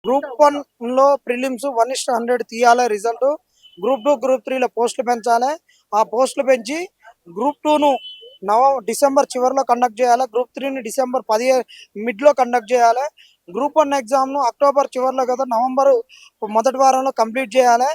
Group 1 లో prelims 1:100 తీయాలి result. Group 2, group 3లో పోస్టులు పెంచాలి. ఆ పోస్టులు పెంచి గ్రూప్ 2ను డిసెంబర్ చివరిలో కండక్ట్ చేయాలి. గ్రూప్ 3ని డిసెంబర్ 15 మిడ్లో కండక్ట్ చేయాలి. గ్రూప్ 1 ఎగ్జామ్ను అక్టోబర్ చివరిలో కదా నవంబర్ మొదటి వారంలో కంప్లీట్ చేయాలి.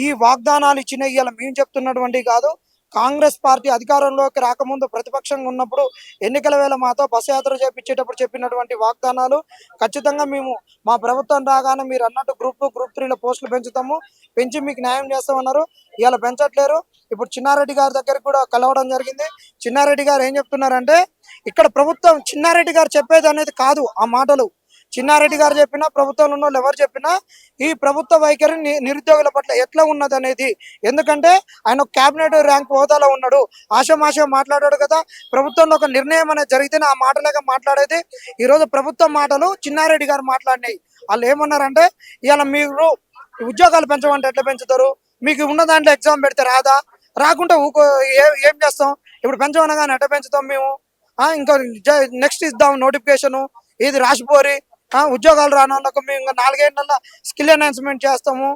ఈ వాగ్దానాలు ఇచ్చిన ఇవాళ మేము చెప్తున్నటువంటి కాదు. కాంగ్రెస్ పార్టీ అధికారంలోకి రాకముందు ప్రతిపక్షంగా ఉన్నప్పుడు ఎన్నికల వేళ మాతో బస్సు యాత్ర చేపించేటప్పుడు చెప్పినటువంటి వాగ్దానాలు ఖచ్చితంగా మేము మా ప్రభుత్వం రాగానే మీరు అన్నట్టు గ్రూప్ 2, గ్రూప్ 3లో పోస్టులు పెంచుతాము, పెంచి మీకు న్యాయం చేస్తామన్నారు. ఇవాళ పెంచట్లేరు. ఇప్పుడు చిన్నారెడ్డి గారి దగ్గరికి కూడా కలవడం జరిగింది. చిన్నారెడ్డి గారు ఏం చెప్తున్నారంటే ఇక్కడ ప్రభుత్వం చిన్నారెడ్డి గారు చెప్పేది అనేది కాదు ఆ మాటలు. చిన్నారెడ్డి గారు చెప్పినా ప్రభుత్వంలో ఉన్న వాళ్ళు ఎవరు చెప్పినా ఈ ప్రభుత్వ వైఖరి నిరుద్యోగుల పట్ల ఎట్లా ఉన్నది అనేది. ఎందుకంటే ఆయన క్యాబినెట్ ర్యాంక్ హోదాలో ఉన్నాడు. ఆశమాశ మాట్లాడాడు కదా. ప్రభుత్వంలో ఒక నిర్ణయం అనేది జరిగితేనే ఆ మాటలేక మాట్లాడేది. ఈరోజు ప్రభుత్వం మాటలు చిన్నారెడ్డి గారు మాట్లాడినాయి. వాళ్ళు ఏమన్నారంటే ఇవాళ మీరు ఉద్యోగాలు పెంచమంటే ఎట్లా పెంచుతారు, మీకు ఉన్న దాంట్లో ఎగ్జామ్ పెడితే రాదా, రాకుంటే ఏం చేస్తాం, ఇప్పుడు పెంచమనగానే ఎట్లా పెంచుతాం మేము, ఇంకా నెక్స్ట్ ఇద్దాం నోటిఫికేషన్, ఇది రాసిపోరి ఉద్యోగాలు రానోళ్ళకు మేము ఇంకా 4 ఏళ్ళ స్కిల్ ఎన్హాన్స్మెంట్ చేస్తాము,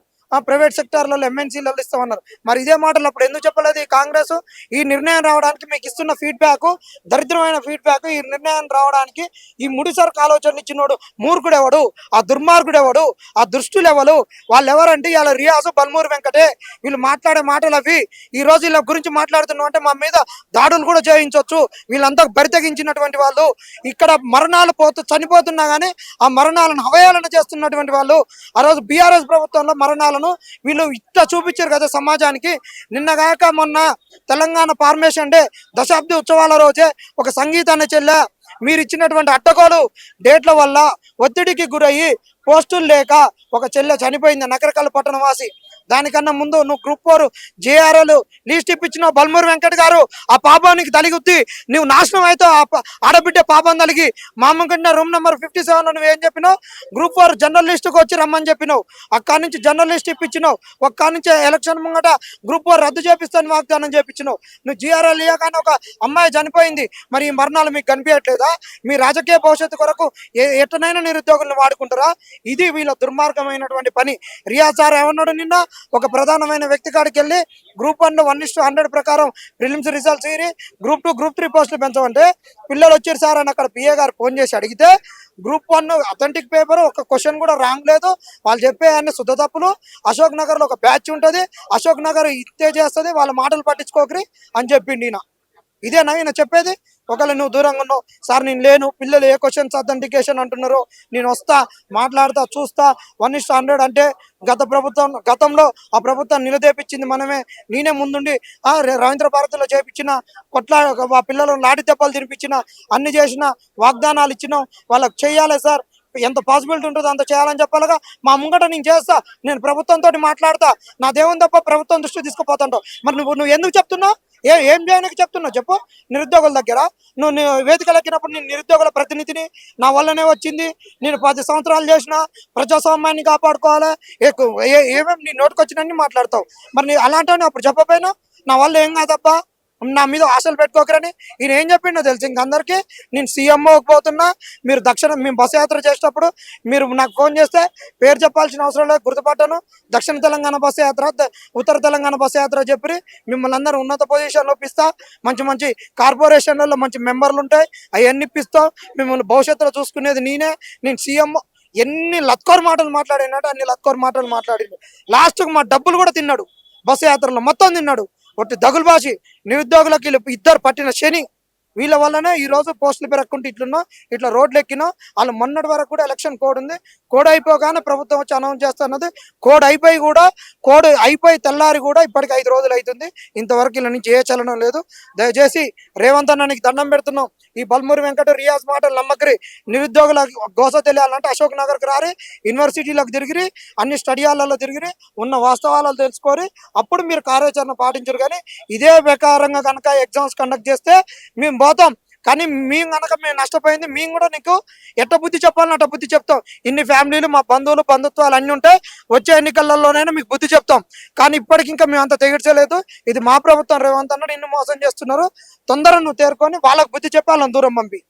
ప్రైవేట్ సెక్టార్లలో ఎంఎన్సీలలో ఇస్తామన్నారు. మరి ఇదే మాటలు అప్పుడు ఎందుకు చెప్పలేదు ఈ కాంగ్రెస్? ఈ నిర్ణయం రావడానికి మీకు ఇస్తున్న ఫీడ్బ్యాక్ దరిద్రమైన ఫీడ్బ్యాక్. ఈ నిర్ణయం రావడానికి ఈ ముడిసరకు ఆలోచనలు ఇచ్చినోడు మూర్ఖుడెవడు, ఆ దుర్మార్గుడెవడు, ఆ దృష్టులు ఎవరు, వాళ్ళు ఎవరంటే ఇలా రియాజు బల్మూరు వెంకటే. వీళ్ళు మాట్లాడే మాటలు అవి. ఈ రోజు వీళ్ళ గురించి మాట్లాడుతున్నాం అంటే మా మీద దాడులు కూడా చేయించవచ్చు. వీళ్ళంతా బరితెగించినటువంటి వాళ్ళు. ఇక్కడ మరణాలు చనిపోతున్నా కానీ ఆ మరణాలను అవహేళన చేస్తున్నటువంటి వాళ్ళు. ఆ రోజు బీఆర్ఎస్ ప్రభుత్వంలో మరణాలను వీళ్ళు ఇట్లా చూపించారు కదా సమాజానికి. నిన్నగాక మొన్న తెలంగాణ ఫార్మేషన్ డే దశాబ్ది ఉత్సవాల రోజే ఒక సంగీతాన్ని చెల్లె మీరు ఇచ్చినటువంటి అడ్డగోలు డేట్ల వల్ల ఒత్తిడికి గురయ్యి పోస్టులు లేక ఒక చెల్లె చనిపోయింది, నకరకల్ పట్టణవాసి. దానికన్నా ముందు నువ్వు గ్రూప్ 4 జేఆర్ఎల్ లీస్ట్ ఇప్పించినావు బల్మూరు వెంకట్ గారు. ఆ పాపానికి తలిగుద్ది నువ్వు నాశనం అవుతావు. ఆడబిడ్డ పాపం తలిగి మామూలుగా రూమ్ నెంబర్ 57లో నువ్వు ఏం చెప్పినావు, గ్రూప్ 4 జనరల్ లిస్టుకు వచ్చి రమ్మని చెప్పినావు. అక్కడి నుంచి జనరల్ లిస్ట్ ఇప్పించినావు. ఒక్కడి నుంచి ఎలక్షన్ ముంగట గ్రూప్ 4 రద్దు చేపిస్తాను వాగ్దానం చేపించినావు. నువ్వు జీఆర్ఎల్ ఇయ్యగానే ఒక అమ్మాయి చనిపోయింది. మరి ఈ మరణాలు మీకు కనిపించట్లేదా? మీ రాజకీయ భవిష్యత్తు కొరకు ఎట్టనైనా నిరుద్యోగులను వాడుకుంటారా? ఇది వీళ్ళ దుర్మార్గమైనటువంటి పని. రియాజ్ సార్ ఏమన్నాడు నిన్న, ఒక ప్రధానమైన వ్యక్తి కాడికి వెళ్ళి గ్రూప్ 1లో 1:100 ప్రకారం ప్రిలిమ్స్ రిజల్ట్స్ ఇరి గ్రూప్ 2, గ్రూప్ 3 పోస్టులు పెంచమంటే పిల్లలు వచ్చారు సార్ అని అక్కడ పిఏ గారు ఫోన్ చేసి అడిగితే గ్రూప్ 1 అథెంటిక్ పేపర్ ఒక క్వశ్చన్ కూడా రాంగ్ లేదు. వాళ్ళు చెప్పే అన్ని శుద్ధ తప్పులు. అశోక్ నగర్లో ఒక బ్యాచ్ ఉంటుంది, అశోక్ నగర్ ఇస్తే చేస్తుంది, వాళ్ళ మాటలు పట్టించుకోకరి అని చెప్పిండి ఈయన. ఇదేనా ఈయన చెప్పేది? ఒకవేళ నువ్వు దూరంగా ఉన్నావు సార్, నేను లేను, పిల్లలు ఏ క్వశ్చన్స్ అథెంటికేషన్ అంటున్నారు, నేను వస్తా మాట్లాడతా చూస్తా 1:100 అంటే గతంలో ఆ ప్రభుత్వం నిలదీపించింది మనమే. నేనే ముందుండి రవీంద్ర భారతిలో చేపించిన ఆ పిల్లలను లాఠీ దెబ్బలు తినిపించిన, అన్ని చేసిన, వాగ్దానాలు ఇచ్చినాం. వాళ్ళకి చెయ్యాలి సార్, ఎంత పాసిబిలిటీ ఉంటుందో అంత చేయాలని చెప్పాలిగా. మా ముంగట నేను చేస్తా, నేను ప్రభుత్వంతో మాట్లాడతా, నా దేవుని తప్ప ప్రభుత్వం దృష్టి తీసుకుపోతుంటావు. మరి నువ్వు ఎందుకు చెప్తున్నావు? ఏం చేయడానికి చెప్తున్నావు చెప్పు? నిరుద్యోగుల దగ్గర నువ్వు వేదికలు ఎక్కినప్పుడు నేను నిరుద్యోగుల ప్రతినిధిని, నా వల్లనే వచ్చింది, నేను 10 సంవత్సరాలు చేసిన, ప్రజాస్వామ్యాన్ని కాపాడుకోవాలి, ఏమేమి నీ నోటికొచ్చినన్ని మాట్లాడతావు. మరి అలాంటివన్నీ అప్పుడు చెప్పపోయినా నా వల్ల ఏం కాదబ్బా, నా మీద ఆశలు పెట్టుకోకరని. ఈయన ఏం చెప్పిండో తెలుసు ఇంకందరికీ, నేను సీఎంఓకి పోతున్నా, మీరు మేము బస్సు యాత్ర చేసేటప్పుడు మీరు నాకు ఫోన్ చేస్తే పేరు చెప్పాల్సిన అవసరం లేదు, గుర్తుపట్టాను. దక్షిణ తెలంగాణ బస్సు యాత్ర, ఉత్తర తెలంగాణ బస్సు యాత్ర చెప్పి మిమ్మల్ని అందరూ ఉన్నత పొజిషన్లో ఇప్పిస్తా, మంచి మంచి కార్పొరేషన్లలో మంచి మెంబర్లు ఉంటాయి, అవన్నీ ఇప్పిస్తాం, మిమ్మల్ని భవిష్యత్తులో చూసుకునేది నేనే, నేను సీఎం. ఎన్ని లత్కోర్ మాటలు మాట్లాడినాడు, అన్ని లత్కోర్ మాటలు మాట్లాడిండు. లాస్ట్కు మా డబ్బులు కూడా తిన్నాడు, బస్సు యాత్రలో మొత్తం తిన్నాడు. ఒట్టి దగులుబాసి నిరుద్యోగులకి ఇద్దరు పట్టిన శని. వీళ్ళ వల్లనే ఈ రోజు పోస్టులు పెరగకుంటే ఇట్లున్నా, ఇట్లా రోడ్లు ఎక్కినా. వాళ్ళు మొన్నటి వరకు కూడా ఎలక్షన్ కోడ్ ఉంది, కోడ్ అయిపోగానే ప్రభుత్వం వచ్చి అనౌన్స్ చేస్తున్నది. కోడ్ అయిపోయి తెల్లారి కూడా ఇప్పటికి 5 రోజులు అవుతుంది, ఇంతవరకు ఇలా నుంచి ఏ చలనం లేదు. దయచేసి రేవంత్ అన్న నీకు దండం పెడుతున్నాం, ఈ బల్మూరి వెంకట రియాజ్ మాటలు నమ్మకరి. నిరుద్యోగుల గోస తెలియాలంటే అశోక్ నగర్కి రారి, యూనివర్సిటీలకు తిరిగిరి, అన్ని స్టడీ హాల్లో తిరిగిరి, ఉన్న వాస్తవాలు తెలుసుకొని అప్పుడు మీరు కార్యాచరణ పాటించరు. కానీ ఇదే ప్రకారంగా కనుక ఎగ్జామ్స్ కండక్ట్ చేస్తే మేము పోతాం. కానీ మేము కనుక మేము నష్టపోయింది, మేము కూడా నీకు ఎట్ట బుద్ధి చెప్పాలని అట్ట బుద్ధి చెప్తాం. ఇన్ని ఫ్యామిలీలు, మా బంధుత్వాలు అన్నీ ఉంటాయి, వచ్చే ఎన్నికలలోనైనా మీకు బుద్ధి చెప్తాం. కానీ ఇప్పటికి ఇంకా మేము అంత తెగిడ్చలేదు. ఇది మా ప్రభుత్వం, రేవంత్ అన్న నిన్ను మోసం చేస్తున్నారు. తొందరగా నువ్వు తేరుకొని వాళ్ళకు బుద్ధి చెప్పాలని దూరం పంపి.